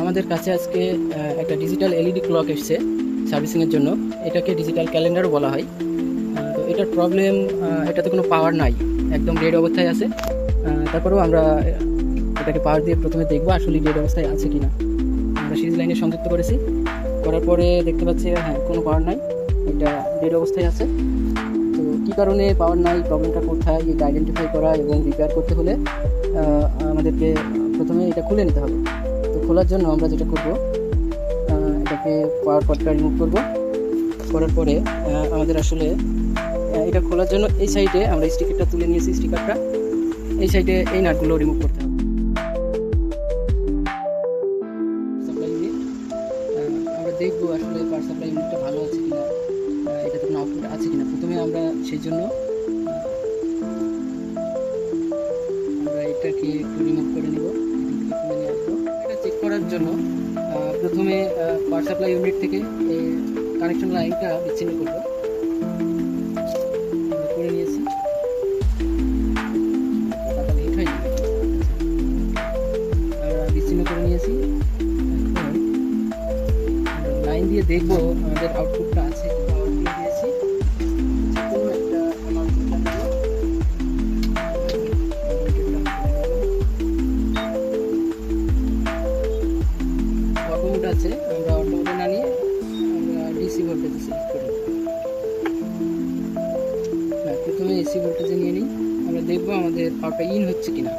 আমাদের কাছে আজকে একটা ডিজিটাল এলইডি ক্লক এসছে সার্ভিসিংয়ের জন্য। এটাকে ডিজিটাল ক্যালেন্ডারও বলা হয়। তো এটার প্রবলেম, এটাতে কোনো পাওয়ার নাই, একদম ডেড অবস্থায় আছে। তারপরেও আমরা এটাকে পাওয়ার দিয়ে প্রথমে দেখবো আসলে ডেড অবস্থায় আছে কিনা। আমরা সিরিজ লাইনে সংযুক্ত করেছি, করার পরে দেখতে পাচ্ছি হ্যাঁ কোনো পাওয়ার নাই, এটা ডেড অবস্থায় আছে। তো কী কারণে পাওয়ার নাই, প্রবলেমটা কোথায়, এটা আইডেন্টিফাই করা এবং রিপেয়ার করতে হলে আমাদেরকে প্রথমে এটা খুলে নিতে হবে। তো খোলার জন্য আমরা যেটা করব, এটাকে পাওয়ার কর্ডটা রিমুভ করব। করার পরে আমাদের আসলে এটা খোলার জন্য এই সাইডে আমরা স্টিকারটা তুলে নিয়েছি, স্টিকারটা এই সাইডে এই নাটগুলো রিমুভ করতে হবে। সাপ্লাই ইউনিট আমরা দেখবো আসলে পাওয়ার সাপ্লাই ইউনিটটা ভালো আছে কিনা, এটাতে কোনো আউটপুট আছে কিনা। প্রথমে আমরা সেই জন্য আমরা এটাকে একটু রিমুভ করে নেব, তুলে নিয়ে আসবো। এটা চেক করার জন্য প্রথমে পাওয়ার সাপ্লাই ইউনিট থেকে কানেকশন লাইনটা বিচ্ছিন্ন করব, করে নিয়েছি। হিট হয়ে যাবে, আমরা বিচ্ছিন্ন করে নিয়েছি। এখন লাইন দিয়ে দেখবো আমাদের আউটপুটটা আছে কিনা। আউটপুট দিয়েছি, কোনো একটা অ্যামাউন্ট অটোমোড আছে, আমরা অটোমোডে না নিয়ে আমরা ডিসি ভোল্টেজে সিলেক্ট করি। প্রথমে এসি ভোল্টেজে নিয়ে নিই, আমরা দেখবো আমাদের পাওয়ারটা ইন হচ্ছে কিনা।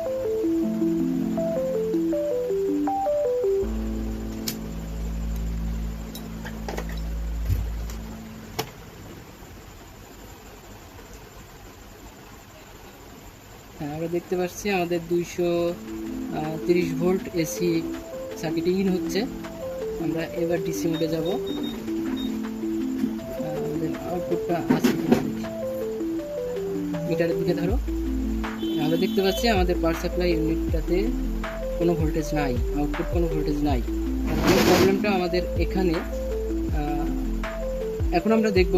হ্যাঁ, আমরা দেখতে পাচ্ছি আমাদের 230 ভোল্ট এসি সার্কিটে ইন হচ্ছে। আমরা এবার ডিসি মোডে যাব, আমাদের আউটপুটটা আছে কিনা দেখি। মিটারের দিকে ধরো, আমরা দেখতে পাচ্ছি আমাদের পাওয়ার সাপ্লাই ইউনিটটাতে কোনো ভোল্টেজ নাই, আউটপুট কোনো ভোল্টেজ নাই। এই প্রবলেমটা আমাদের এখানে। এখন আমরা দেখব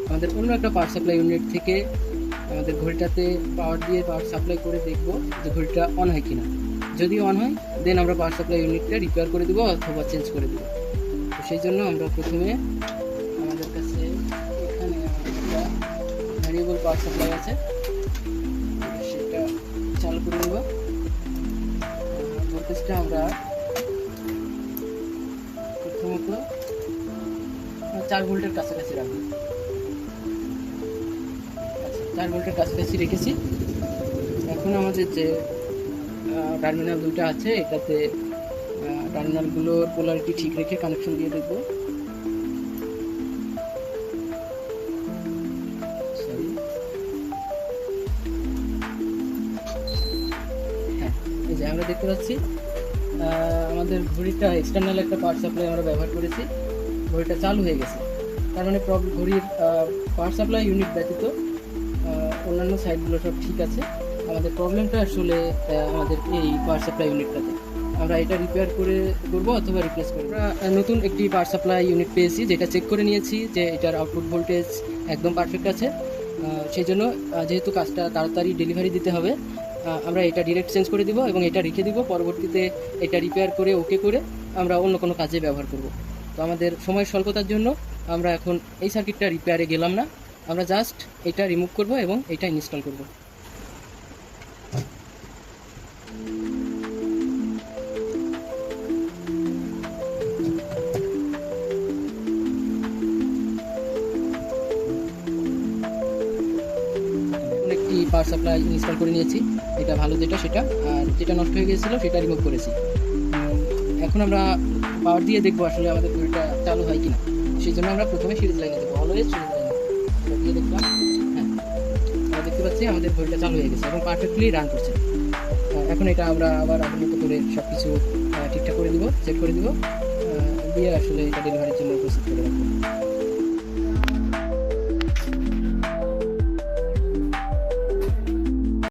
আমাদের অন্য একটা পাওয়ার সাপ্লাই ইউনিট থেকে আমাদের ঘড়িটাতে পাওয়ার দিয়ে পাওয়ার সাপ্লাই করে দেখব যে ঘড়িটা অন হয় কিনা। যদি অন হয় দেন আমরা পাওয়ার সাপ্লাই ইউনিটটা রিপেয়ার করে দেবো অথবা চেঞ্জ করে দেবো। তো সেই জন্য আমরা প্রথমে আমাদের কাছে এখানে একটা ভ্যারিয়েবল পাওয়ার সাপ্লাই আছে, সেটা চালু করে নেব। ভোল্টেজটা আমরা প্রথমত 4 ভোল্টের কাছাকাছি রাখবো। 4 ভোল্টের কাছাকাছি রেখেছি। এখন আমাদের যে টার্মিনাল দুটো আছে, এটাতে টার্মিনালগুলোর পোলারিটি ঠিক রেখে কানেকশন দিয়ে দেখব। হ্যাঁ, এই যে আমরা দেখতে পাচ্ছি আমাদের ঘড়িটা এক্সটার্নাল একটা পাওয়ার সাপ্লাই আমরা ব্যবহার করেছি, ঘড়িটা চালু হয়ে গেছে। তার মানে ঘড়ির পাওয়ার সাপ্লাই ইউনিট ব্যতীত অন্যান্য সাইডগুলো সব ঠিক আছে। আমাদের প্রবলেমটা আসলে আমাদের এই পাওয়ার সাপ্লাই ইউনিটটাতে। আমরা এটা রিপেয়ার করে করবো অথবা রিপ্লেস করবো। আমরা নতুন একটি পাওয়ার সাপ্লাই ইউনিট পেয়েছি, যেটা চেক করে নিয়েছি যে এটার আউটপুট ভোল্টেজ একদম পারফেক্ট আছে। সেই জন্য যেহেতু কাজটা তাড়াতাড়ি ডেলিভারি দিতে হবে, আমরা এটা ডিরেক্ট চেঞ্জ করে দিব এবং এটা রেখে দিব। পরবর্তীতে এটা রিপেয়ার করে ওকে করে আমরা অন্য কোনো কাজে ব্যবহার করব। তো আমাদের সময় স্বল্পতার জন্য আমরা এখন এই সার্কিটটা রিপেয়ারে গেলাম না, আমরা জাস্ট এটা রিমুভ করব এবং এটা ইনস্টল করব। একটি পাওয়ার সাপ্লাই ইনস্টল করে নিয়েছি, এটা ভালো যেটা সেটা, আর যেটা নষ্ট হয়ে গিয়েছিল সেটা রিমুভ করেছি। এখন আমরা পাওয়ার দিয়ে দেখবো আসলে আমাদের ঘড়িটা চালু হয় কিনা। সেই জন্য আমরা প্রথমে সিরিজ লাইনে দেবো, অলওয়েজ সিরিজ লাইনে দিয়ে দেখলাম। হ্যাঁ, আমরা দেখতে পাচ্ছি আমাদের ঘড়িটা চালু হয়ে গেছে এবং পারফেক্টলি রান করছে। এখন এটা আমরা আবার আগের মতো করে সব কিছু ঠিকঠাক করে দিব, সেট করে দিব, দিয়ে আসলে এটা ডেলিভারির জন্য প্রস্তুত করে রাখবো।